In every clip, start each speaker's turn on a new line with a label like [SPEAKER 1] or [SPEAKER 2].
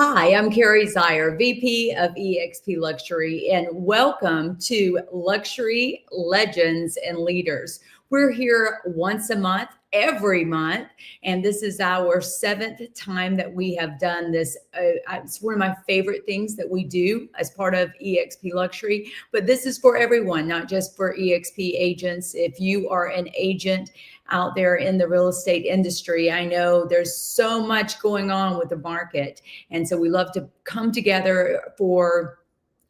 [SPEAKER 1] Hi, I'm Carrie Zier, VP of eXp Luxury, and welcome to Luxury Legends and Leaders. We're here once a month, every month, and this is our seventh time that we have done this. It's one of my favorite things that we do as part of eXp Luxury, but this is for everyone, not just for eXp agents. If you are an agent out there in the real estate industry, I know there's so much going on with the market. And so we love to come together for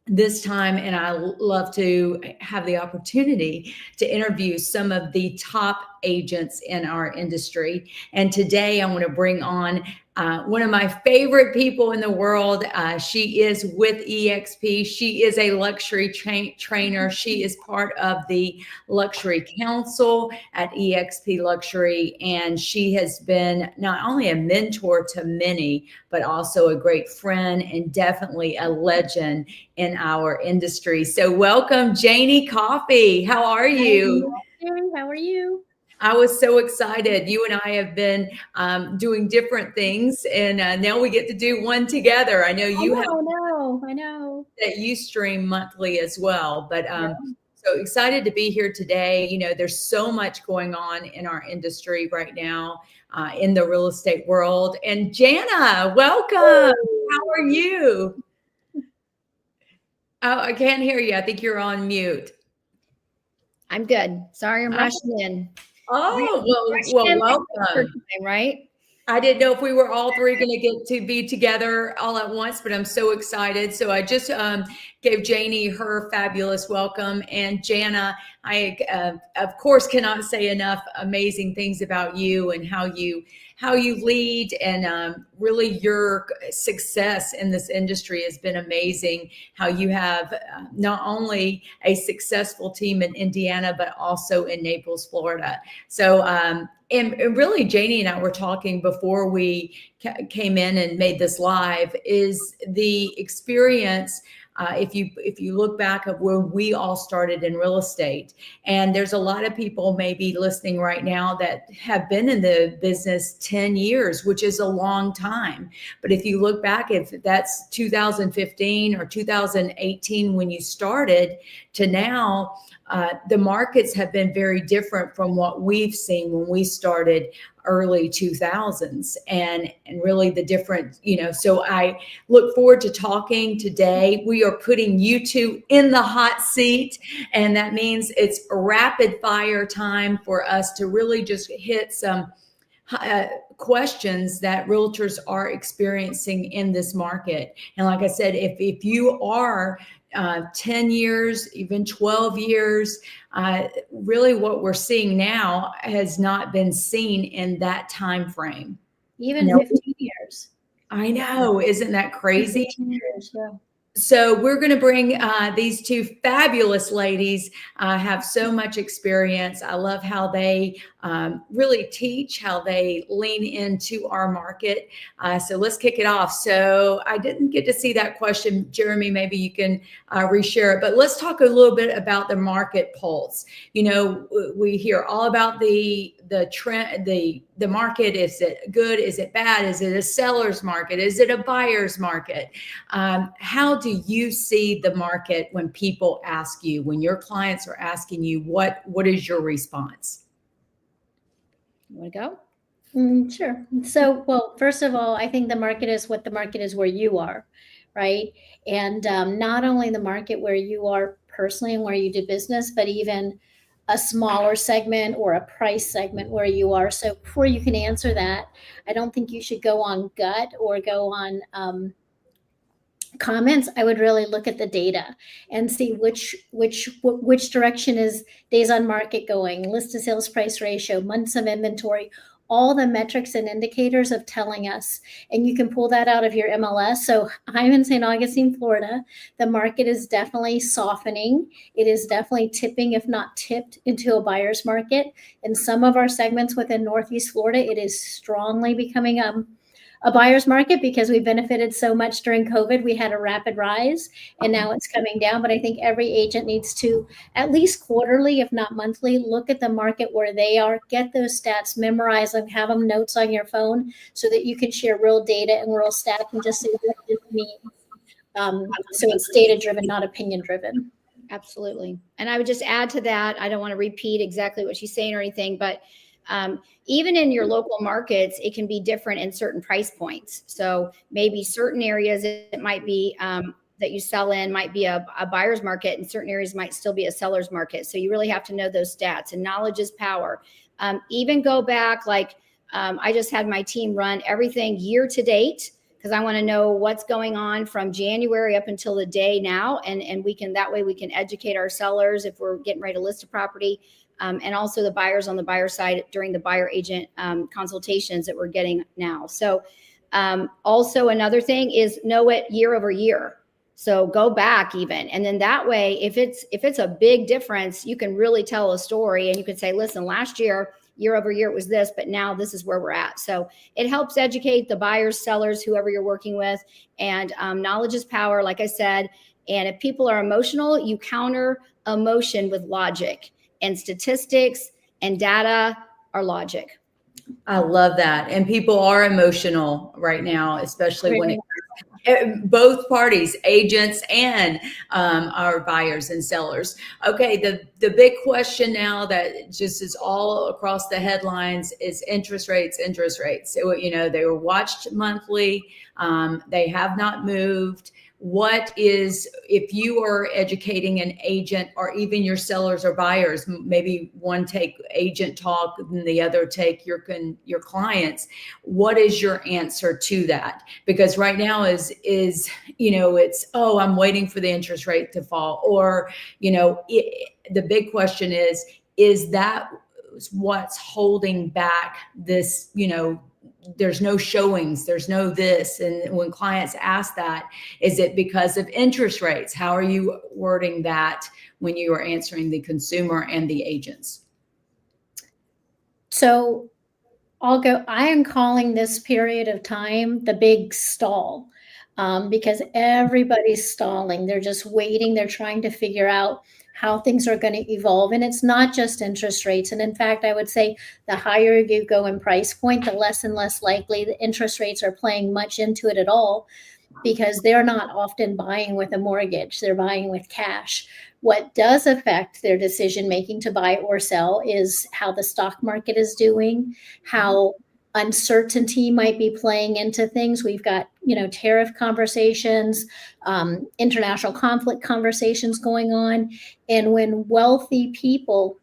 [SPEAKER 1] this time, and I love to have the opportunity to interview some of the top agents in our industry. And today I want to bring on one of my favorite people in the world. She is with eXp. She is a luxury trainer. She is part of the Luxury Council at eXp Luxury, and she has been not only a mentor to many, but also a great friend and definitely a legend in our industry. So welcome, Janie Coffey. How are you?
[SPEAKER 2] Hi, how are you?
[SPEAKER 1] I was so excited. You and I have been doing different things, and now we get to do one together. I know you have
[SPEAKER 2] I know.
[SPEAKER 1] that you stream monthly as well, but so excited to be here today. You know, there's so much going on in our industry right now, in the real estate world. And Jana, welcome. How are you? Oh, I can't hear you. I think you're on mute.
[SPEAKER 2] I'm good. Sorry, I'm rushing in.
[SPEAKER 1] Welcome.
[SPEAKER 2] Right?
[SPEAKER 1] I didn't know if we were all three going to get to be together all at once, but I'm so excited. So I just gave Janie her fabulous welcome. And Jana, I, of course, cannot say enough amazing things about you and how you lead, and really your success in this industry has been amazing. How you have not only a successful team in Indiana, but also in Naples, Florida. So, and really, Janie and I were talking before we came in and made this live, is the experience. If you look back at where we all started in real estate, and there's a lot of people maybe listening right now that have been in the business 10 years, which is a long time. But if you look back, if that's 2015 or 2018 when you started to now, the markets have been very different from what we've seen when we started early 2000s, and really the different, so I look forward to talking today. We are putting you two in the hot seat, and that means it's rapid fire time for us to really just hit some questions that realtors are experiencing in this market. And like I said, if you are 10 years, even 12 years, really what we're seeing now has not been seen in that time frame.
[SPEAKER 2] Even 15 years.
[SPEAKER 1] I know. Isn't that crazy?
[SPEAKER 2] 15 years, yeah.
[SPEAKER 1] So we're going to bring these two fabulous ladies, have so much experience. I love how they really teach, how they lean into our market. So let's kick it off. So I didn't get to see that question. Jeremy, maybe you can reshare it, but let's talk a little bit about the market pulse. You know, we hear all about the trend, the market. Is it good? Is it bad? Is it a seller's market? Is it a buyer's market? How do you see the market when people ask you, when your clients are asking you, what is your response?
[SPEAKER 2] You want to go? Sure. So, well, first of all, I think the market is what the market is where you are, right? And not only the market where you are personally and where you do business, but even a smaller segment or a price segment where you are. So before you can answer that, I don't think you should go on gut or go on comments. I would really look at the data and see which direction is days on market going, list to sales price ratio, months of inventory, all the metrics and indicators of telling us. And you can pull that out of your MLS. So I'm in St. Augustine, Florida. The market is definitely softening. It is definitely tipping, if not tipped, into a buyer's market. In some of our segments within Northeast Florida, it is strongly becoming a buyer's market because we benefited so much during COVID. We had a rapid rise and now it's coming down. But I think every agent needs to, at least quarterly, if not monthly, look at the market where they are, get those stats, memorize them, have them notes on your phone so that you can share real data and real stats and just say what this means. So it's data driven, not opinion driven.
[SPEAKER 3] Absolutely. And I would just add to that, I don't want to repeat exactly what she's saying or anything, but even in your local markets, it can be different in certain price points. So maybe certain areas it might be that you sell in might be a buyer's market, and certain areas might still be a seller's market. So you really have to know those stats, and knowledge is power. Even go back, like I just had my team run everything year to date, because I want to know what's going on from January up until the day now. And we can, that way we can educate our sellers if we're getting ready to list a property. And also the buyers on the buyer side during the buyer agent consultations that we're getting now. So also another thing is know it year over year. So go back even. And then that way, if it's a big difference, you can really tell a story and you can say, listen, last year over year, it was this, but now this is where we're at. So it helps educate the buyers, sellers, whoever you're working with. And knowledge is power, like I said. And if people are emotional, you counter emotion with logic, and statistics and data are logic.
[SPEAKER 1] I love that. And people are emotional right now, especially when both parties, agents and our buyers and sellers. Okay, the big question now that just is all across the headlines is interest rates, interest rates. So, you know, they were watched monthly. They have not moved. What is, if you are educating an agent or even your sellers or buyers, maybe one take agent talk and the other take your clients, what is your answer to that? Because right now is, you know, it's, oh, I'm waiting for the interest rate to fall. Or, you know, the big question is that what's holding back this, you know, there's no showings, there's no this. And when clients ask that, is it because of interest rates? How are you wording that when you are answering the consumer and the agents?
[SPEAKER 2] So I am calling this period of time the big stall, because everybody's stalling. They're just waiting. They're trying to figure out how things are going to evolve. And it's not just interest rates. And in fact, I would say the higher you go in price point, the less and less likely the interest rates are playing much into it at all, because they're not often buying with a mortgage. They're buying with cash. What does affect their decision making to buy or sell is how the stock market is doing, how uncertainty might be playing into things. We've got, you know, tariff conversations, international conflict conversations going on. And when wealthy people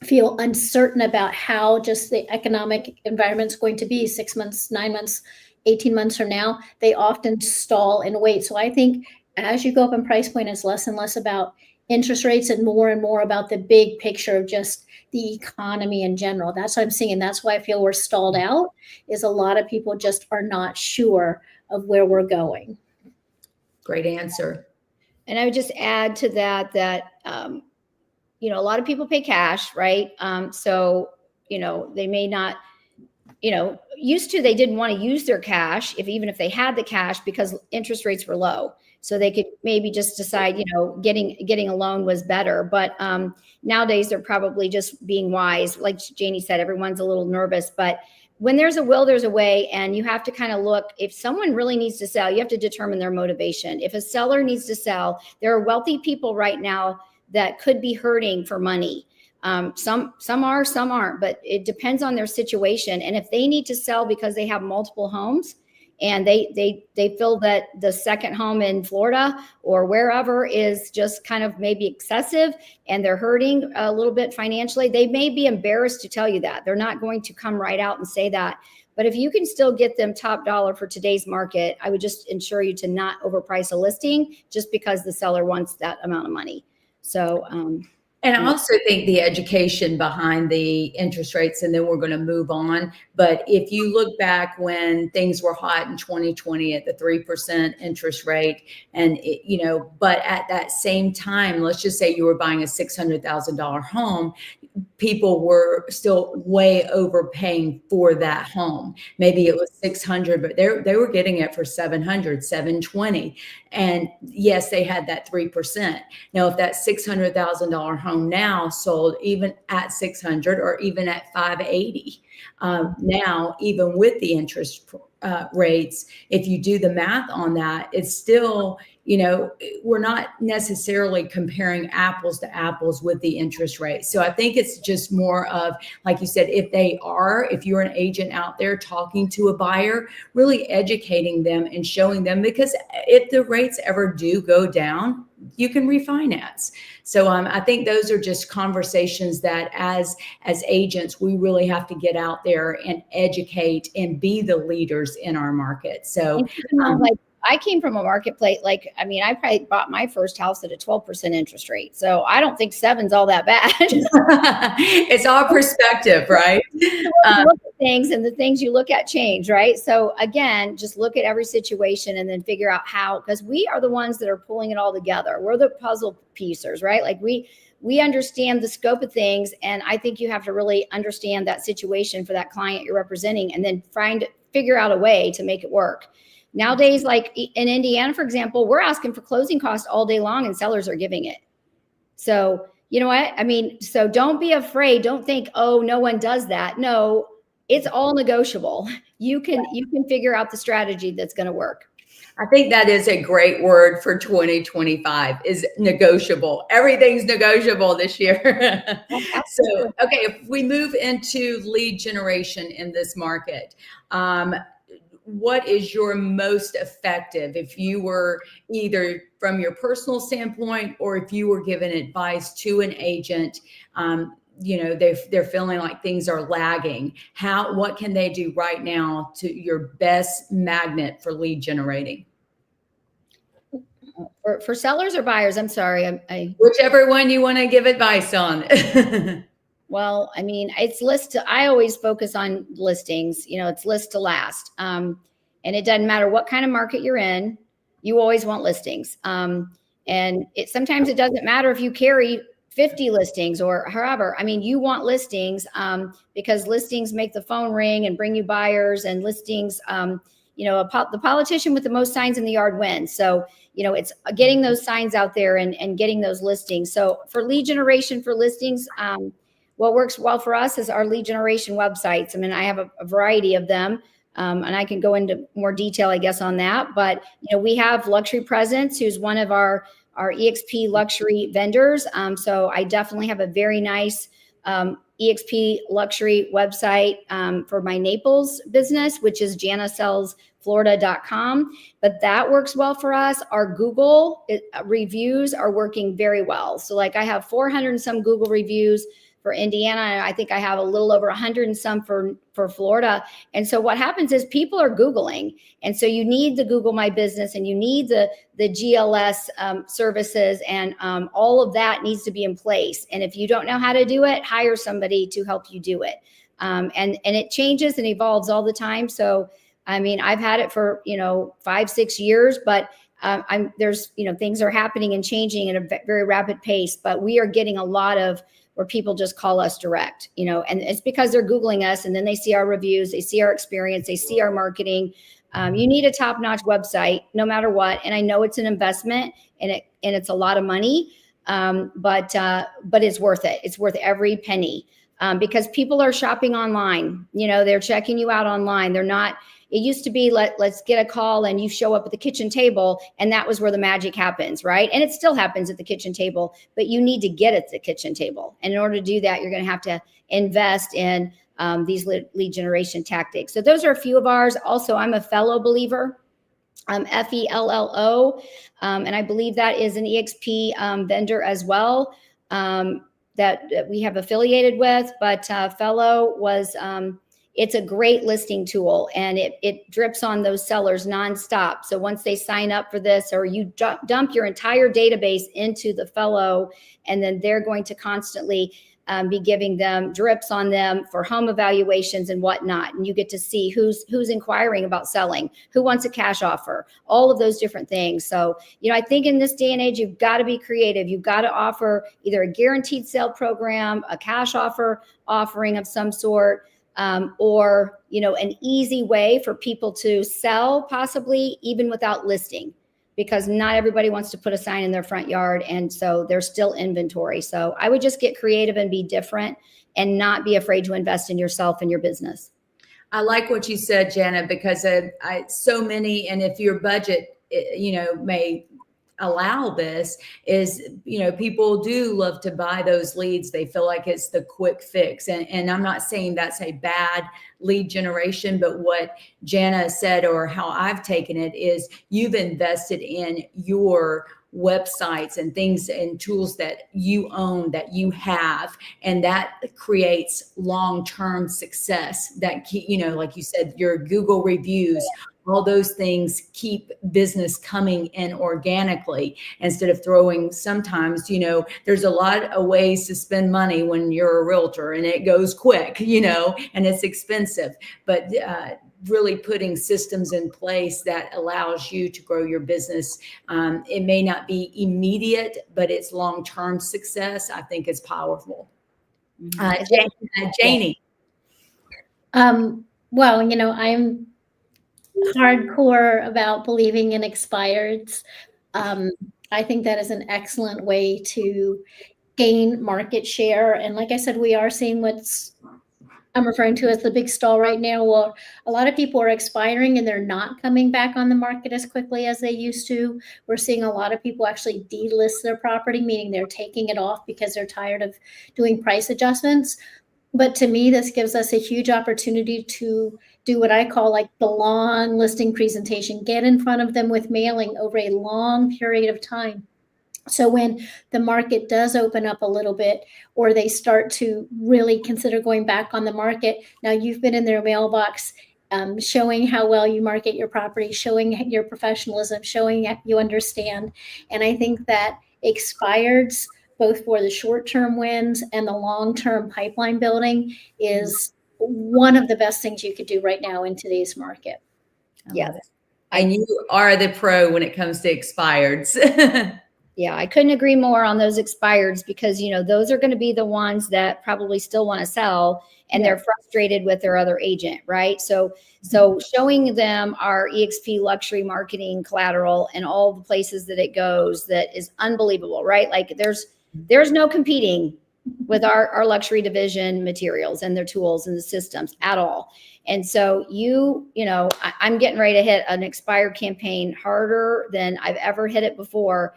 [SPEAKER 2] feel uncertain about how just the economic environment's going to be 6 months, 9 months, 18 months from now, they often stall and wait. So I think as you go up in price point, it's less and less about interest rates and more about the big picture of just the economy in general. That's what I'm seeing. And that's why I feel we're stalled out, is a lot of people just are not sure of where we're going.
[SPEAKER 1] Great answer.
[SPEAKER 3] And I would just add to that, you know, a lot of people pay cash, right? So, you know, they may not, you know, they didn't want to use their cash even if they had the cash, because interest rates were low. So they could maybe just decide, you know, getting a loan was better. But nowadays they're probably just being wise. Like Janie said, everyone's a little nervous, but when there's a will, there's a way. And you have to kind of look, if someone really needs to sell, you have to determine their motivation. If a seller needs to sell, there are wealthy people right now that could be hurting for money. Some are, some aren't, but it depends on their situation. And if they need to sell because they have multiple homes and they feel that the second home in Florida or wherever is just kind of maybe excessive and they're hurting a little bit financially, they may be embarrassed to tell you that. They're not going to come right out and say that. But if you can still get them top dollar for today's market, I would just ensure you to not overprice a listing just because the seller wants that amount of money. So,
[SPEAKER 1] and I also think the education behind the interest rates, and then we're going to move on. But if you look back when things were hot in 2020 at the 3% interest rate, and but at that same time, let's just say you were buying a $600,000 home, people were still way overpaying for that home. Maybe it was 600, but they were getting it for 700, 720. And yes, they had that 3%. Now, if that $600,000 home now sold even at 600 or even at 580, now, even with the interest rates, if you do the math on that, it's still, we're not necessarily comparing apples to apples with the interest rate. So I think it's just more of, like you said, if you're an agent out there talking to a buyer, really educating them and showing them, because if the rates ever do go down, you can refinance. So I think those are just conversations that as agents, we really have to get out there and educate and be the leaders in our market. So
[SPEAKER 3] like I came from a marketplace, I probably bought my first house at a 12% interest rate. So I don't think 7's all that bad.
[SPEAKER 1] It's all perspective, right?
[SPEAKER 3] Look at things, and the things you look at change, right? So again, just look at every situation and then figure out how, because we are the ones that are pulling it all together. We're the puzzle piecers, right? Like we understand the scope of things. And I think you have to really understand that situation for that client you're representing, and then figure out a way to make it work. Nowadays, like in Indiana, for example, we're asking for closing costs all day long and sellers are giving it. So, you know what? So don't be afraid. Don't think, oh, no one does that. No, it's all negotiable. You can figure out the strategy that's going to work.
[SPEAKER 1] I think that is a great word for 2025 is negotiable. Everything's negotiable this year. So, okay, if we move into lead generation in this market, what is your most effective, if you were either from your personal standpoint or if you were giving advice to an agent, they're feeling like things are lagging. What can they do right now to your best magnet for lead generating?
[SPEAKER 3] For sellers or buyers? I'm sorry.
[SPEAKER 1] Whichever one you want to give advice on.
[SPEAKER 3] Well, it's I always focus on listings, it's list to last. And it doesn't matter what kind of market you're in, you always want listings. And sometimes it doesn't matter if you carry 50 listings or however, you want listings, because listings make the phone ring and bring you buyers, and listings, the politician with the most signs in the yard wins. So, it's getting those signs out there and getting those listings. So for lead generation for listings, what works well for us is our lead generation websites. I have a variety of them, and I can go into more detail, I guess, on that. But, we have Luxury Presence, who's one of our EXP luxury vendors. So I definitely have a very nice EXP luxury website for my Naples business, which is janasellsflorida.com. But that works well for us. Our Google reviews are working very well. So I have 400 and some Google reviews for Indiana. And I think I have a little over 100 and some for Florida. And so what happens is people are Googling. And so you need the Google My Business, and you need the GLS services, and all of that needs to be in place. And if you don't know how to do it, hire somebody to help you do it. And it changes and evolves all the time. So, I've had it for, 5-6 years, but there's, things are happening and changing at a very rapid pace, but we are getting a lot of where people just call us direct, and it's because they're Googling us, and then they see our reviews, they see our experience, they see our marketing. You need a top-notch website no matter what. And I know it's an investment, and it's a lot of money, but it's worth it. It's worth every penny, because people are shopping online. They're checking you out online. They're not. It used to be let's get a call and you show up at the kitchen table, and that was where the magic happens, right? And it still happens at the kitchen table, but you need to get at the kitchen table. And in order to do that, you're going to have to invest in these lead generation tactics. So those are a few of ours. Also, I'm a fellow believer, FELLO, and I believe that is an EXP vendor as well, that we have affiliated with. But Fellow was it's a great listing tool, and it drips on those sellers nonstop. So once they sign up for this, or you dump your entire database into the Fellow, and then they're going to constantly be giving them drips on them for home evaluations and whatnot. And you get to see who's inquiring about selling, who wants a cash offer, all of those different things. So, I think in this day and age, you've got to be creative. You've got to offer either a guaranteed sale program, a cash offering of some sort, or, an easy way for people to sell, possibly even without listing, because not everybody wants to put a sign in their front yard. And so there's still inventory. So I would just get creative and be different and not be afraid to invest in yourself and your business.
[SPEAKER 1] I like what you said, Jana, because so many, and if your budget, may allow this, is, people do love to buy those leads. They feel like it's the quick fix. And I'm not saying that's a bad lead generation, but what Jana said, or how I've taken it, is you've invested in your websites and things and tools that you own, that you have, and that creates long-term success. That like you said, your Google reviews, all those things keep business coming in organically, instead of throwing. Sometimes, there's a lot of ways to spend money when you're a realtor, and it goes quick, and it's expensive, but really putting systems in place that allows you to grow your business. It may not be immediate, but it's long-term success, I think, is powerful. Janie.
[SPEAKER 2] Well, I'm hardcore about believing in expireds. I think that is an excellent way to gain market share. And like I said, we are seeing what's I'm referring to as the big stall right now. Well, a lot of people are expiring and they're not coming back on the market as quickly as they used to. We're seeing a lot of people actually delist their property, meaning they're taking it off because they're tired of doing price adjustments. But to me, this gives us a huge opportunity to do what I call like the long listing presentation, get in front of them with mailing over a long period of time. So when the market does open up a little bit, or they start to really consider going back on the market, now you've been in their mailbox, showing how well you market your property, showing your professionalism, showing you understand. And I think that expireds, both for the short-term wins and the long-term pipeline building, is one of the best things you could do right now in today's market.
[SPEAKER 3] Yes.
[SPEAKER 1] And you are the pro when it comes to expireds.
[SPEAKER 3] Yeah, I couldn't agree more on those expireds, because, those are going to be the ones that probably still want to sell, and they're frustrated with their other agent, right? So showing them our EXP luxury marketing collateral and all the places that it goes, that is unbelievable, right? Like there's no competing with our luxury division materials and their tools and the systems at all. And so I'm getting ready to hit an expired campaign harder than I've ever hit it before.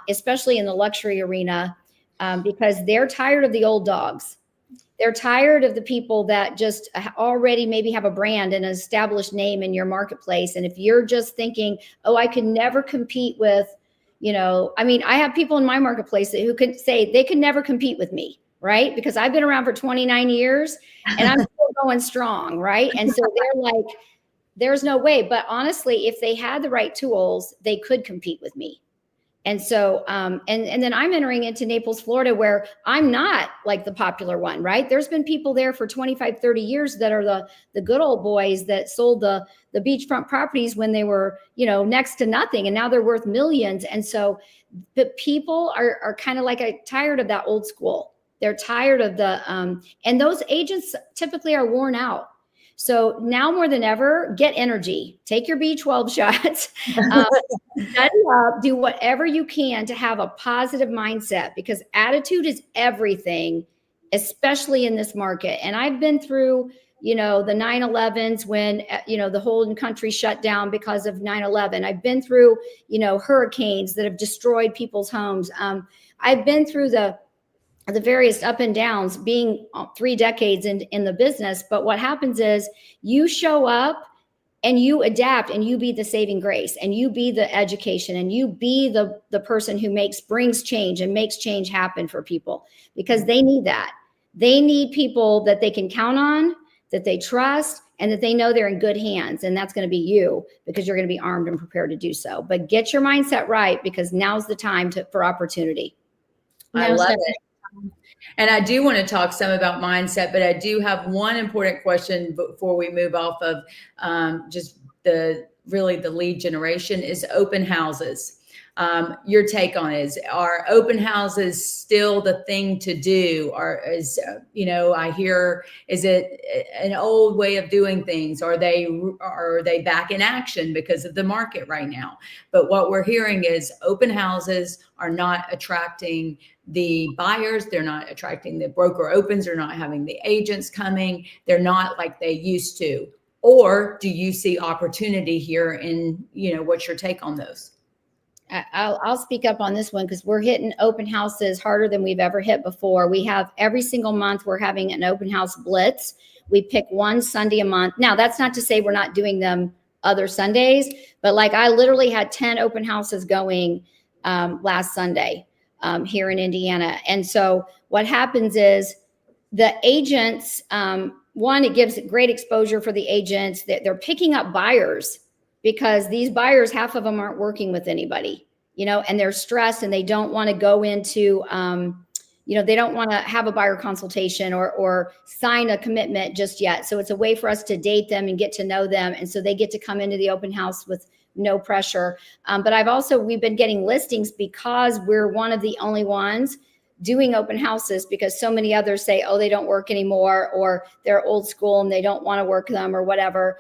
[SPEAKER 3] Especially in the luxury arena, because they're tired of the old dogs. They're tired of the people that just already maybe have a brand and an established name in your marketplace. And if you're just thinking, oh, I could never compete with, I have people in my marketplace who could say they could never compete with me, right? Because I've been around for 29 years and I'm still going strong, right? And so they're like, there's no way. But honestly, if they had the right tools, they could compete with me. And so, and then I'm entering into Naples, Florida, where I'm not like the popular one, right? There's been people there for 25, 30 years that are the good old boys that sold the beachfront properties when they were, next to nothing. And now they're worth millions. And so the people are kind of like tired of that old school. They're tired of and those agents typically are worn out. So now more than ever, get energy, take your B12 shots, shut up, do whatever you can to have a positive mindset, because attitude is everything, especially in this market. And I've been through, the 9/11s when, the whole country shut down because of 9/11. I've been through, hurricanes that have destroyed people's homes. I've been through the various up and downs, being 3 decades in the business. But what happens is you show up and you adapt, and you be the saving grace, and you be the education, and you be the person who brings change and makes change happen for people, because they need that. They need people that they can count on, that they trust, and that they know they're in good hands. And that's going to be you, because you're going to be armed and prepared to do so. But get your mindset right, because now's the time for opportunity.
[SPEAKER 1] I love it. And I do want to talk some about mindset, but I do have one important question before we move off of just the lead generation is open houses. Your take on it is, are open houses still the thing to do? Or I hear, is it an old way of doing things? Are they back in action because of the market right now? But what we're hearing is open houses are not attracting the buyers. They're not attracting the broker opens. They're not having the agents coming. They're not like they used to. Or do you see opportunity here? In, what's your take on those?
[SPEAKER 3] I'll speak up on this one because we're hitting open houses harder than we've ever hit before. We have every single month we're having an open house blitz. We pick one Sunday a month. Now, that's not to say we're not doing them other Sundays, but like I literally had 10 open houses going last Sunday here in Indiana. And so what happens is the agents, one, it gives great exposure for the agents that they're picking up buyers, because these buyers, half of them aren't working with anybody, and they're stressed and they don't want to go into, they don't want to have a buyer consultation or sign a commitment just yet. So it's a way for us to date them and get to know them. And so they get to come into the open house with no pressure. But we've been getting listings because we're one of the only ones doing open houses, because so many others say, oh, they don't work anymore, or they're old school and they don't want to work them or whatever.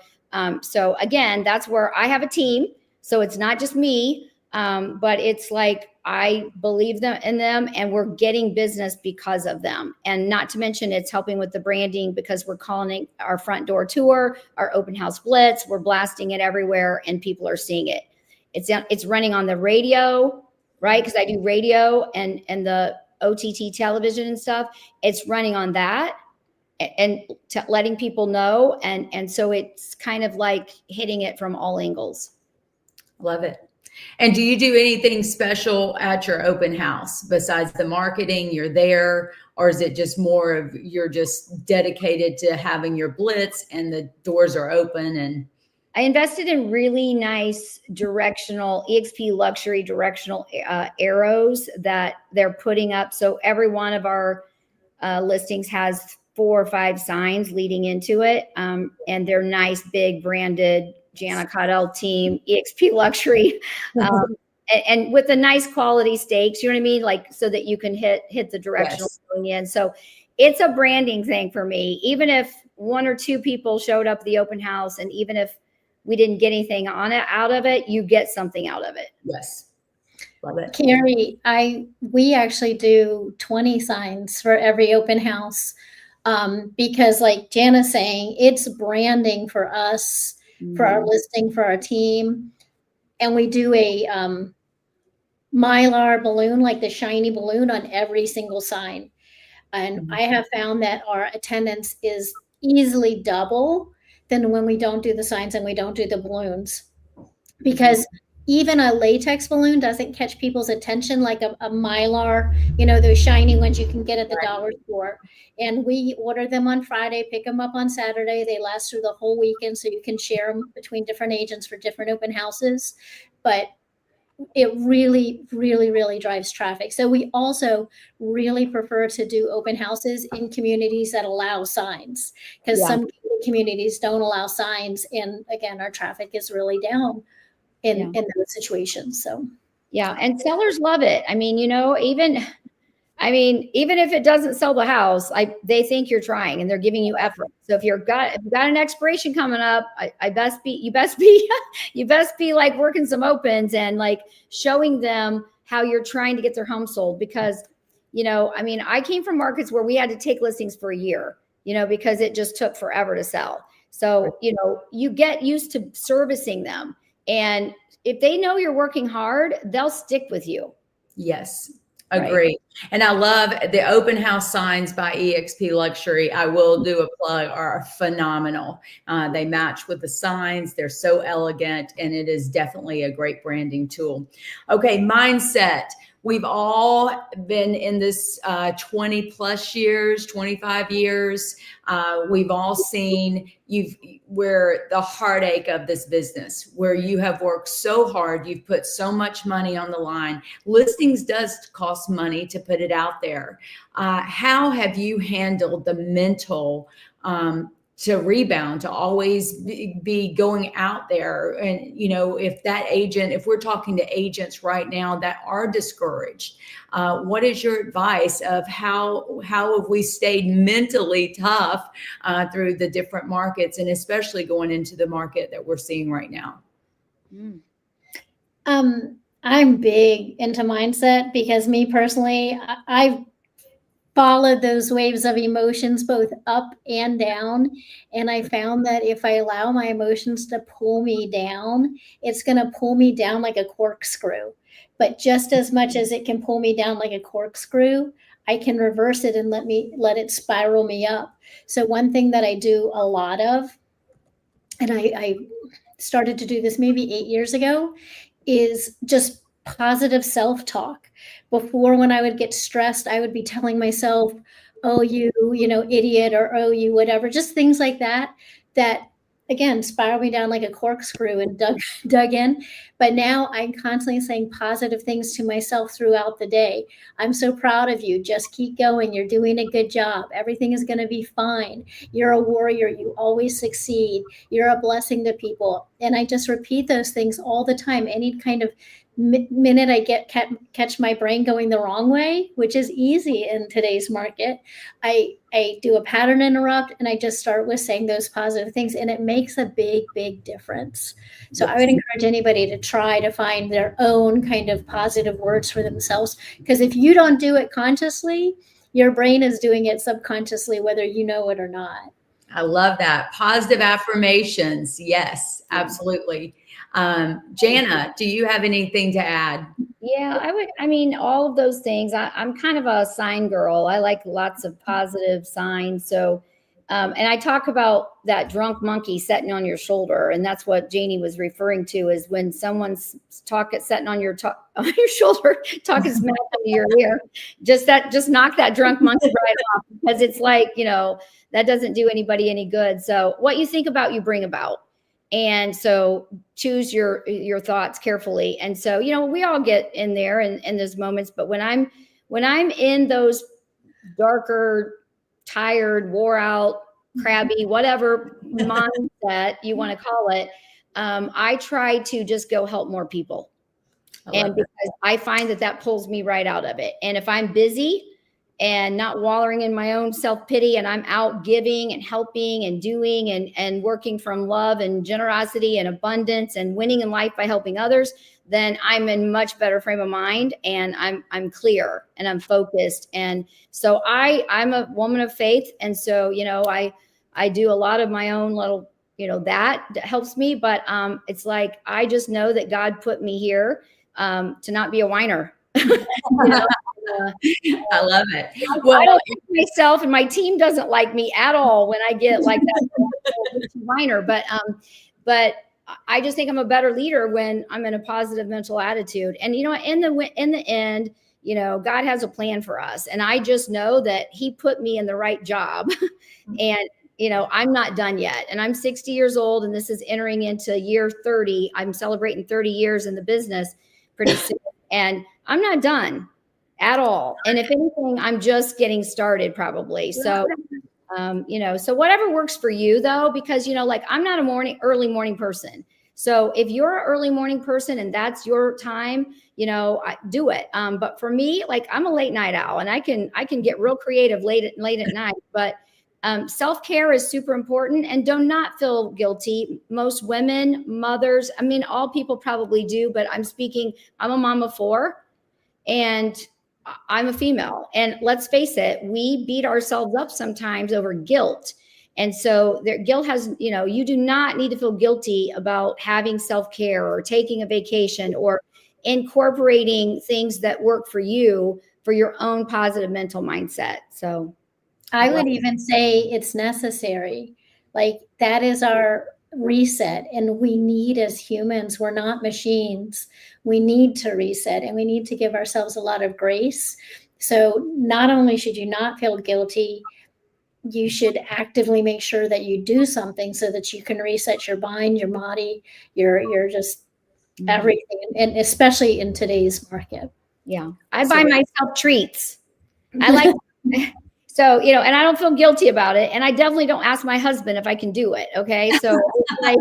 [SPEAKER 3] So again, that's where I have a team. So it's not just me, but it's like, I believe in them and we're getting business because of them. And not to mention it's helping with the branding, because we're calling our front door tour, our open house blitz, we're blasting it everywhere and people are seeing it. It's running on the radio, right? Because I do radio and the OTT television and stuff. It's running on that. And letting people know. And so it's kind of like hitting it from all angles.
[SPEAKER 1] Love it. And do you do anything special at your open house besides the marketing? You're there, or is it just more of you're just dedicated to having your blitz and the doors are open? And
[SPEAKER 3] I invested in really nice directional EXP luxury directional arrows that they're putting up. So every one of our listings has 4 or 5 signs leading into it. And they're nice, big branded Jana Caudell team, EXP luxury, and with a nice quality stakes, you know what I mean? Like, so that you can hit the directional going in. So it's a branding thing for me. Even if 1 or 2 people showed up at the open house, and even if we didn't get anything out of it, you get something out of it.
[SPEAKER 1] Yes. Love it.
[SPEAKER 2] Carrie, we actually do 20 signs for every open house. Because like Jana's saying, it's branding for us, for our listing, for our team. And we do a Mylar balloon, like the shiny balloon on every single sign. And I have found that our attendance is easily double than when we don't do the signs and we don't do the balloons. Because even a latex balloon doesn't catch people's attention like a Mylar, those shiny ones you can get at the dollar store. And we order them on Friday, pick them up on Saturday. They last through the whole weekend, so you can share them between different agents for different open houses. But it really, really, really drives traffic. So we also really prefer to do open houses in communities that allow signs, because some communities don't allow signs. And again, our traffic is really down in those situations. So
[SPEAKER 3] and sellers love it. I mean, even if it doesn't sell the house, they think you're trying and they're giving you effort. So if you've got an expiration coming up, you best be like working some opens and like showing them how you're trying to get their home sold. Because, I came from markets where we had to take listings for a year, because it just took forever to sell. So, you get used to servicing them. And if they know you're working hard, they'll stick with you.
[SPEAKER 1] Yes. Agree. Right. And I love the open house signs by EXP Luxury. I will do a plug, are phenomenal. They match with the signs. They're so elegant, and it is definitely a great branding tool. Okay. Mindset. we've all been in this 20 plus years, 25 years. We've all seen where the heartache of this business, where you have worked so hard, you've put so much money on the line. Listings does cost money to put it out there. How have you handled the mental to rebound, to always be going out there? And, you know, if we're talking to agents right now that are discouraged, what is your advice of how have we stayed mentally tough through the different markets, and especially going into the market that we're seeing right now?
[SPEAKER 2] I'm big into mindset because me personally, I've followed those waves of emotions both up and down. And I found that if I allow my emotions to pull me down, it's going to pull me down like a corkscrew. But just as much as it can pull me down like a corkscrew, I can reverse it and let it spiral me up. So one thing that I do a lot of, and I started to do this maybe 8 years ago, is just positive self-talk. Before, when I would get stressed, I would be telling myself, oh, you know, idiot, or oh, you whatever, just things like that, again, spiral me down like a corkscrew and dug in. But now I'm constantly saying positive things to myself throughout the day. I'm so proud of you. Just keep going. You're doing a good job. Everything is going to be fine. You're a warrior. You always succeed. You're a blessing to people. And I just repeat those things all the time. Any kind of minute I catch my brain going the wrong way, which is easy in today's market, I do a pattern interrupt and I just start with saying those positive things, and it makes a big difference. So I would encourage anybody to try to find their own kind of positive words for themselves, because if you don't do it consciously, your brain is doing it subconsciously, whether you know it or not.
[SPEAKER 1] I love that. Positive affirmations. Yes, absolutely. Jana, do you have anything to add?
[SPEAKER 3] Yeah, I mean, all of those things. I'm kind of a sign girl. I like lots of positive signs. So, and I talk about that drunk monkey sitting on your shoulder. And that's what Janie was referring to, is when someone's sitting on your shoulder, talking smack into your ear, just knock that drunk monkey right off, because it's like, you know, that doesn't do anybody any good. So what you think about, you bring about. And so choose your thoughts carefully. And so, you know, we all get in there in those moments, but when I'm in those darker, tired, wore out, crabby, whatever mindset you want to call it, I try to just go help more people. And because I find that pulls me right out of it. And if I'm busy and not wallowing in my own self-pity, and I'm out giving and helping and doing and working from love and generosity and abundance and winning in life by helping others, then I'm in much better frame of mind, and I'm clear and I'm focused. And so I'm a woman of faith. And so, you know, I do a lot of my own little, you know, that helps me. But it's like, I just know that God put me here to not be a whiner. You know?
[SPEAKER 1] I love it.
[SPEAKER 3] Well, I don't like myself, and my team doesn't like me at all when I get like that whiner. But I just think I'm a better leader when I'm in a positive mental attitude. And you know, in the end, you know, God has a plan for us, and I just know that He put me in the right job. And you know, I'm not done yet, and I'm 60 years old, and this is entering into year 30. I'm celebrating 30 years in the business pretty soon, and I'm not done at all. And if anything, I'm just getting started probably. So, you know, so whatever works for you though, because, you know, like I'm not early morning person. So if you're an early morning person and that's your time, you know, do it. But for me, like I'm a late night owl, and I can get real creative late at night, but self-care is super important, and do not feel guilty. Most women, mothers, I mean, all people probably do, but I'm a mom of 4, and I'm a female, and let's face it, we beat ourselves up sometimes over guilt. And so guilt has, you know, you do not need to feel guilty about having self-care or taking a vacation or incorporating things that work for you for your own positive mental mindset. So
[SPEAKER 2] I would even say it's necessary. Like that is reset, and we need, as humans, we're not machines. We need to reset, and we need to give ourselves a lot of grace. So not only should you not feel guilty, you should actively make sure that you do something so that you can reset your mind, your body, your just everything, and especially in today's market.
[SPEAKER 3] Yeah. I buy myself treats. I like, so, and I don't feel guilty about it. And I definitely don't ask my husband if I can do it. Okay. So like,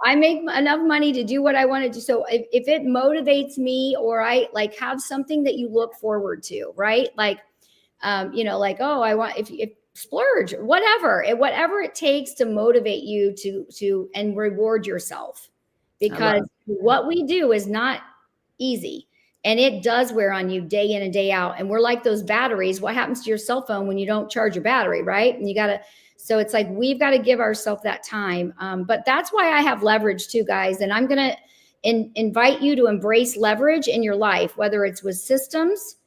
[SPEAKER 3] I make enough money to do what I want to do. So if it motivates me, or I like have something that you look forward to, right? Like, like, oh, I want, if splurge, whatever it takes to motivate you to and reward yourself, because what we do is not easy, and it does wear on you day in and day out. And we're like those batteries. What happens to your cell phone when you don't charge your battery, right? And so it's like, we've got to give ourselves that time. But that's why I have leverage too, guys. And I'm going to invite you to embrace leverage in your life, whether it's with systems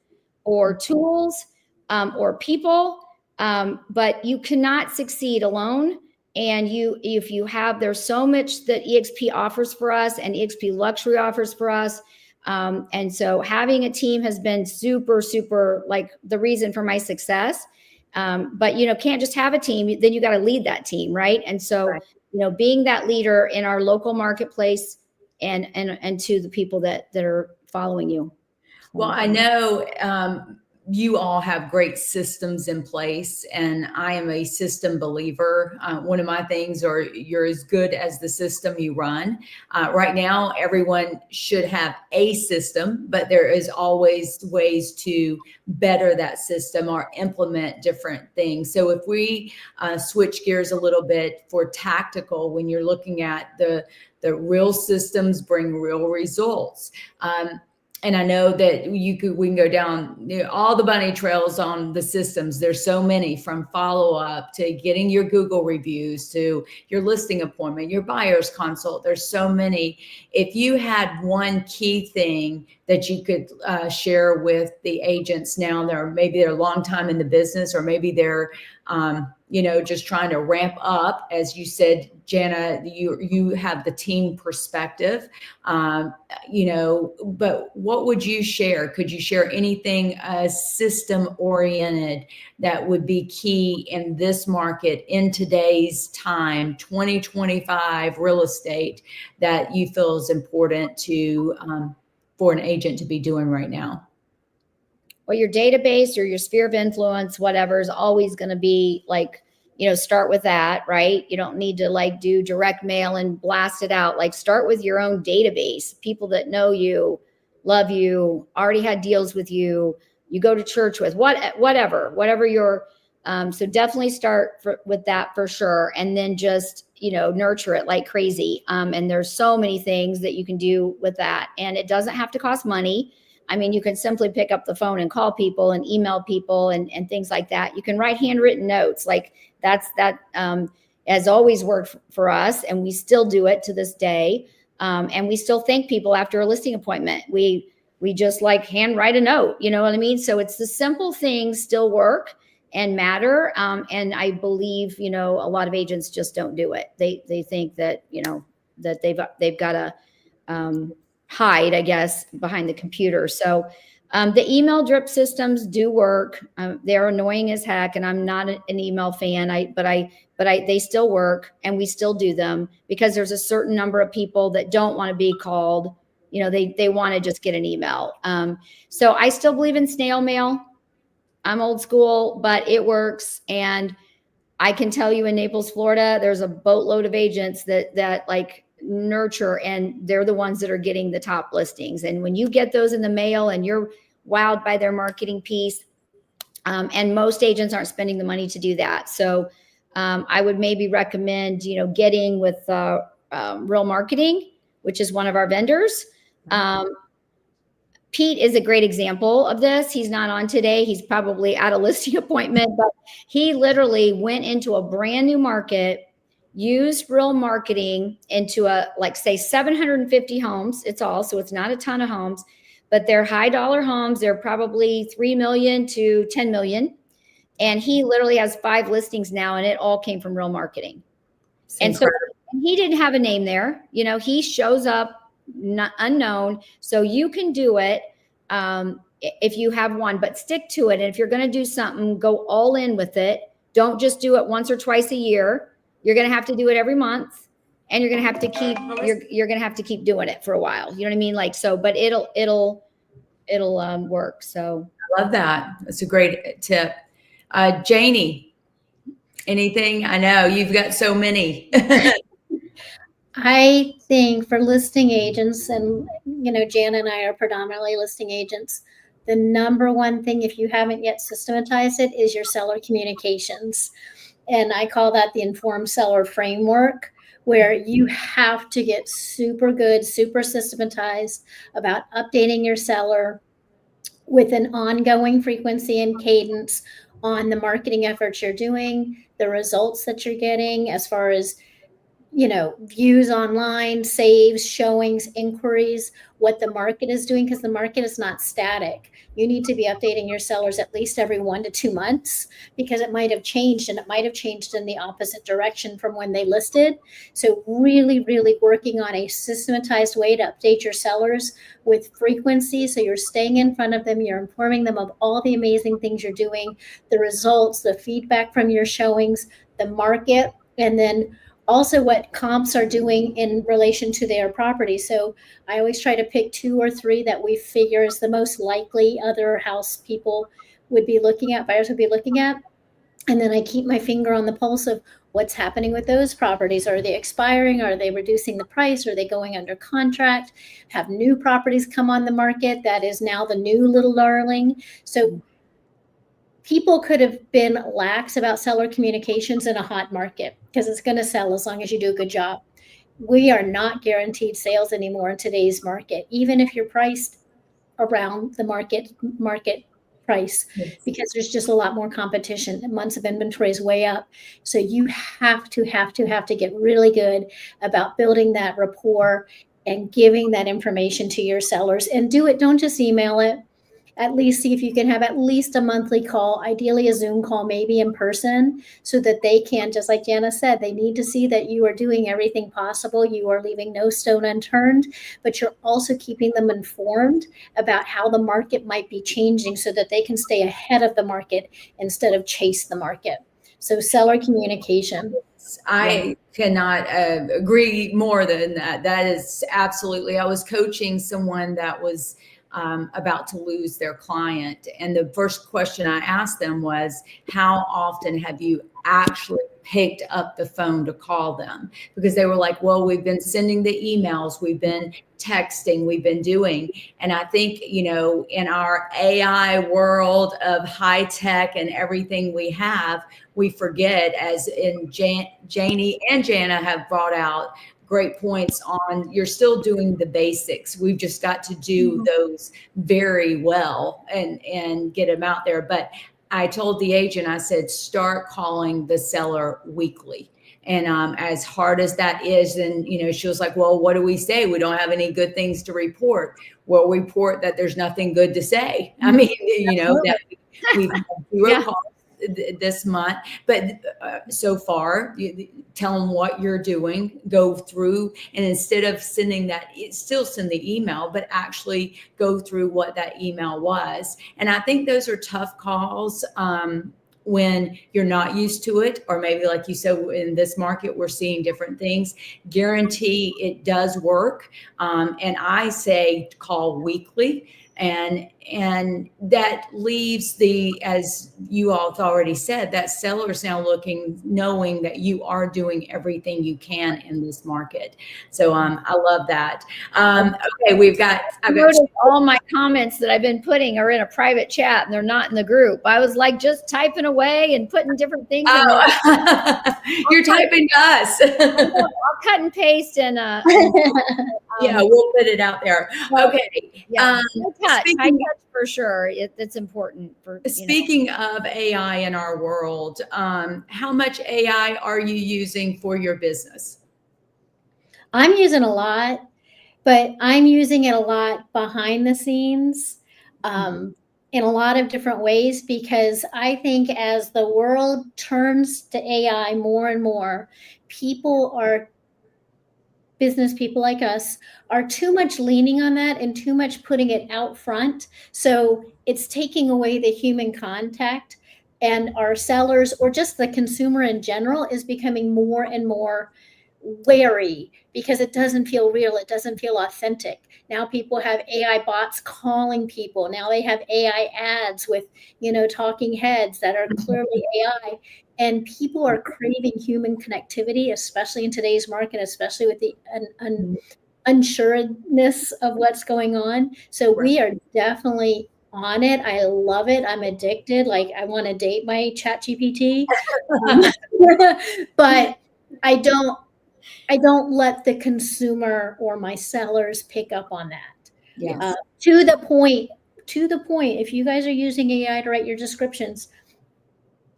[SPEAKER 3] or tools, or people, but you cannot succeed alone. And there's so much that EXP offers for us, and EXP Luxury offers for us. And so having a team has been super, super, like, the reason for my success. But, can't just have a team, then you got to lead that team. Right. And so, being that leader in our local marketplace, and to the people that are following you.
[SPEAKER 1] Well, I know, you all have great systems in place, and I am a system believer. One of my things are, you're as good as the system you run. Right now, everyone should have a system, but there is always ways to better that system or implement different things. So if we switch gears a little bit for tactical, when you're looking at the real systems bring real results. And I know that we can go down all the bunny trails on the systems. There's so many, from follow up to getting your Google reviews to your listing appointment, your buyer's consult. There's so many. If you had one key thing that you could share with the agents now, maybe they're a long time in the business, or maybe they're just trying to ramp up. As you said, Jana, you have the team perspective, but what would you share? Could you share anything system oriented that would be key in this market, in today's time, 2025 real estate, that you feel is important for an agent to be doing right now?
[SPEAKER 3] Well, your database or your sphere of influence, whatever, is always going to be like, start with that, right? You don't need to do direct mail and blast it out. Like, start with your own database, people that know you, love you, already had deals with you, you go to church with, whatever your, so definitely start with that for sure. And then just, nurture it like crazy. And there's so many things that you can do with that. And it doesn't have to cost money. I mean, you can simply pick up the phone and call people and email people and things like that. You can write handwritten notes. Like, that has always worked for us, and we still do it to this day. And we still thank people after a listing appointment. We just hand write a note, you know what I mean? So it's the simple things still work and matter. And I believe, a lot of agents just don't do it. They think that, that they've got to hide, I guess, behind the computer. So the email drip systems do work. They're annoying as heck, and I'm not an email fan. But they still work, and we still do them, because there's a certain number of people that don't want to be called. They want to just get an email. So I still believe in snail mail. I'm old school, but it works. And I can tell you, in Naples, Florida, there's a boatload of agents that nurture, and they're the ones that are getting the top listings. And when you get those in the mail and you're wowed by their marketing piece, and most agents aren't spending the money to do that. So I would maybe recommend, getting with Real Marketing, which is one of our vendors. Pete is a great example of this. He's not on today. He's probably at a listing appointment, but he literally went into a brand new market, used Real Marketing into say 750 homes. So it's not a ton of homes, but they're high dollar homes. They're probably 3 million to 10 million. And he literally has 5 listings now, and it all came from Real Marketing. And so he didn't have a name there. You know, he shows up not unknown. So you can do it if you have one, but stick to it. And if you're going to do something, go all in with it. Don't just do it once or twice a year. You're going to have to do it every month, and you're going to have to keep you're going to have to keep doing it for a while. You know what I mean? Like, so, but it'll work. So
[SPEAKER 1] I love that. That's a great tip. Janie, anything? I know you've got so many.
[SPEAKER 2] I think for listing agents, and Jan and I are predominantly listing agents, the number one thing, if you haven't yet systematized it, is your seller communications. And I call that the informed seller framework, where you have to get super good, super systematized about updating your seller with an ongoing frequency and cadence on the marketing efforts you're doing, the results that you're getting as far as views online, saves, showings, inquiries, what the market is doing, because the market is not static. You need to be updating your sellers at least every 1 to 2 months, because it might have changed, and it might have changed in the opposite direction from when they listed. So really, really working on a systematized way to update your sellers with frequency. So you're staying in front of them, you're informing them of all the amazing things you're doing, the results, the feedback from your showings, the market, and then also what comps are doing in relation to their property. So I always try to pick 2 or 3 that we figure is the most likely other house people would be looking at, buyers would be looking at. And then I keep my finger on the pulse of what's happening with those properties. Are they expiring? Are they reducing the price? Are they going under contract? Have new properties come on the market? That is now the new little darling. So people could have been lax about seller communications in a hot market, because it's going to sell as long as you do a good job. We are not guaranteed sales anymore in today's market, even if you're priced around the market price, because there's just a lot more competition. The months of inventory is way up. So you have to get really good about building that rapport and giving that information to your sellers, and do it. Don't just email it. At least see if you can have at least a monthly call, ideally a Zoom call, maybe in person, so that they can, just like Jana said, they need to see that you are doing everything possible. You are leaving no stone unturned, but you're also keeping them informed about how the market might be changing, so that they can stay ahead of the market instead of chase the market. So seller communication.
[SPEAKER 1] I cannot agree more than that. That is absolutely. I was coaching someone that was about to lose their client. And the first question I asked them was, how often have you actually picked up the phone to call them? Because they were like, well, we've been sending the emails, we've been texting, we've been doing. And I think, in our AI world of high tech and everything we have, we forget, as in Janie and Jana have brought out great points on, you're still doing the basics. We've just got to do those very well and get them out there. But I told the agent, I said, start calling the seller weekly. And as hard as that is, and she was like, well, what do we say? We don't have any good things to report. We'll report that there's nothing good to say. I mean, that we've had 0 calls this month, but so far, you tell them what you're doing, go through, and instead of sending that, still send the email, but actually go through what that email was. And I think those are tough calls when you're not used to it, or maybe like you said, in this market, we're seeing different things. Guarantee it does work. And I say call weekly. And that leaves as you all have already said, that seller's now knowing that you are doing everything you can in this market. So I love that. Okay, I've got
[SPEAKER 3] all my comments that I've been putting are in a private chat, and they're not in the group. I was like just typing away and putting different things in there.
[SPEAKER 1] You're typing to us.
[SPEAKER 3] I'll cut and paste and
[SPEAKER 1] yeah, we'll put it out there. Okay.
[SPEAKER 3] Yeah. High touch for sure. It's important for.
[SPEAKER 1] Speaking of AI in our world, how much AI are you using for your business?
[SPEAKER 2] I'm using a lot, but I'm using it a lot behind the scenes. in a lot of different ways, because I think as the world turns to AI more and more, business people like us are too much leaning on that and too much putting it out front. So it's taking away the human contact, and our sellers, or just the consumer in general, is becoming more and more wary because it doesn't feel real. It doesn't feel authentic. Now people have AI bots calling people. Now they have AI ads with, talking heads that are clearly AI. And people are craving human connectivity, especially in today's market, especially with the unsureness of what's going on. So we are definitely on it. I love it. I'm addicted. Like, I want to date my ChatGPT, but I don't let the consumer or my sellers pick up on that.
[SPEAKER 1] Yes.
[SPEAKER 2] To the point, if you guys are using AI to write your descriptions,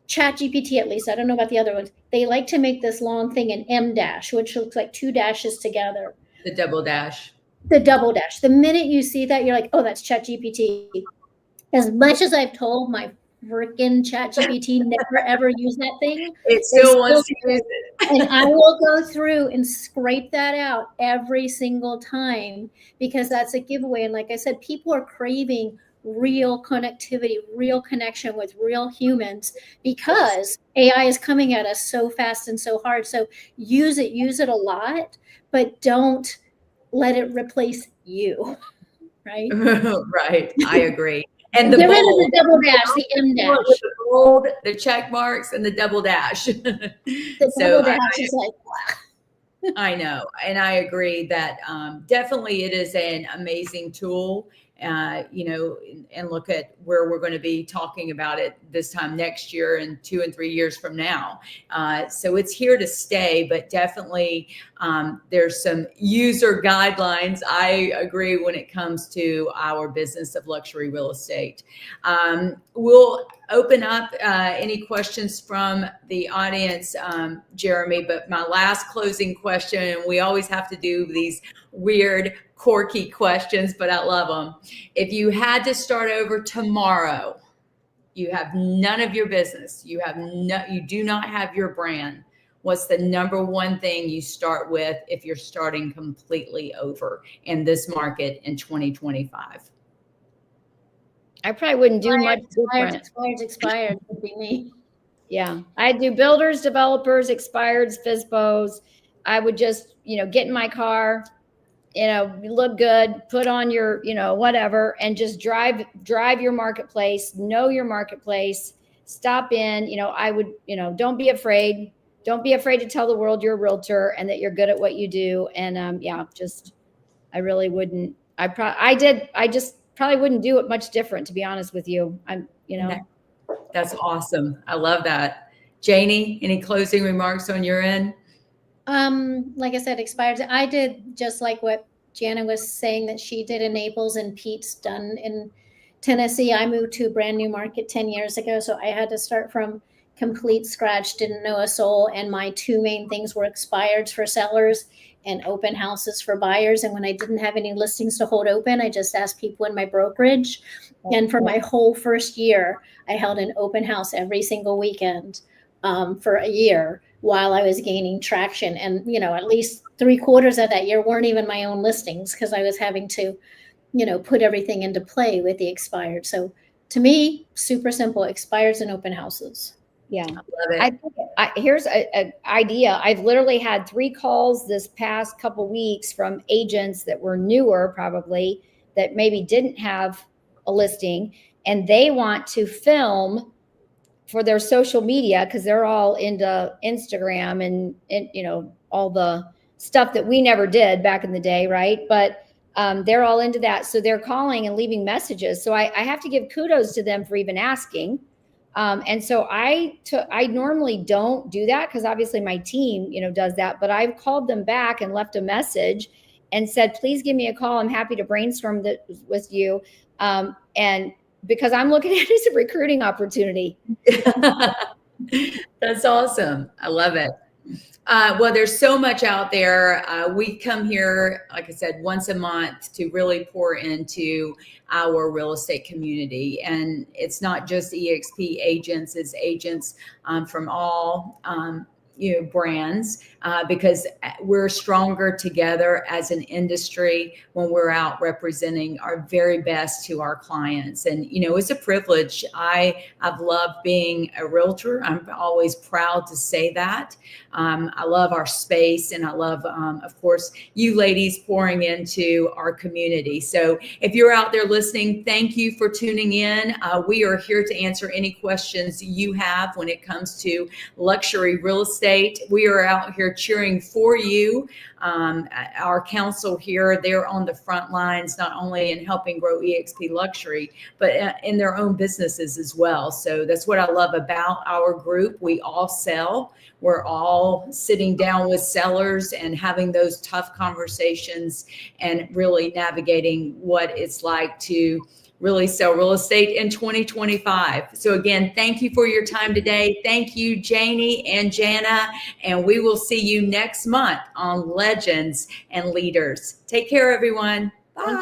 [SPEAKER 2] ChatGPT, at least, I don't know about the other ones, they like to make this long thing an M dash, which looks like two dashes together.
[SPEAKER 1] The double dash.
[SPEAKER 2] The double dash. The minute you see that, you're like, oh, that's ChatGPT. As much as I've told my freaking ChatGPT never ever use that thing,
[SPEAKER 1] it still wants to use it.
[SPEAKER 2] And I will go through and scrape that out every single time, because that's a giveaway. And like I said, people are craving real connectivity, real connection with real humans, because AI is coming at us so fast and so hard. So use it a lot, but don't let it replace you. Right?
[SPEAKER 1] Right. I agree. And the
[SPEAKER 2] Get rid of
[SPEAKER 1] bold,
[SPEAKER 2] the double dash, the M dash.
[SPEAKER 1] with the bold, the check marks, and the double dash.
[SPEAKER 2] The double dash is like, wow.
[SPEAKER 1] I know. And I agree that definitely it is an amazing tool, and look at where we're going to be talking about it this time next year and 2 and 3 years from now. So it's here to stay, but definitely there's some user guidelines. I agree when it comes to our business of luxury real estate. We'll open up any questions from the audience, Jeremy, but my last closing question, and we always have to do these weird, quirky questions, but I love them. If you had to start over tomorrow, you have none of your business, you do not have your brand, what's the number one thing you start with if you're starting completely over in this market in 2025?
[SPEAKER 3] I probably wouldn't do much different.
[SPEAKER 2] Expired would be me.
[SPEAKER 3] Yeah, I do builders, developers, expireds, FSBOs. I would just, get in my car, look good, put on your, whatever, and just drive your marketplace, know your marketplace, stop in, I would, don't be afraid. Don't be afraid to tell the world you're a realtor and that you're good at what you do. And I really wouldn't, I just probably wouldn't do it much different, to be honest with you.
[SPEAKER 1] That's awesome. I love that. Janie, any closing remarks on your end?
[SPEAKER 2] Like I said, expired. I did just like what Jana was saying that she did in Naples and Pete's done in Tennessee. I moved to a brand new market 10 years ago, so I had to start from complete scratch, didn't know a soul. And my two main things were expireds for sellers and open houses for buyers. And when I didn't have any listings to hold open, I just asked people in my brokerage. And for my whole first year, I held an open house every single weekend for a year while I was gaining traction. And, at least 3/4 of that year weren't even my own listings, because I was having to, put everything into play with the expired. So to me, super simple: expireds and open houses.
[SPEAKER 3] Yeah.
[SPEAKER 1] I love it.
[SPEAKER 3] Here's an idea. I've literally had 3 calls this past couple weeks from agents that were newer, probably, that maybe didn't have a listing, and they want to film for their social media, because they're all into Instagram and all the stuff that we never did back in the day, right? But they're all into that. So they're calling and leaving messages. So I have to give kudos to them for even asking. And so I normally don't do that, because obviously my team, does that. But I've called them back and left a message and said, please give me a call. I'm happy to brainstorm with you. And because I'm looking at it as a recruiting opportunity.
[SPEAKER 1] That's awesome. I love it. Well, there's so much out there. We come here, like I said, once a month to really pour into our real estate community. And it's not just EXP agents, it's agents from all brands, because we're stronger together as an industry when we're out representing our very best to our clients. And it's a privilege. I've loved being a realtor. I'm always proud to say that. I love our space, and I love, of course, you ladies pouring into our community. So if you're out there listening, thank you for tuning in. We are here to answer any questions you have when it comes to luxury real estate. We are out here cheering for you. Our council here, they're on the front lines, not only in helping grow EXP Luxury, but in their own businesses as well. So that's what I love about our group. We all sell. We're all sitting down with sellers and having those tough conversations and really navigating what it's like to really sell real estate in 2025. So again, thank you for your time today. Thank you, Janie and Jana, and we will see you next month on Legends and Leaders. Take care, everyone. Bye.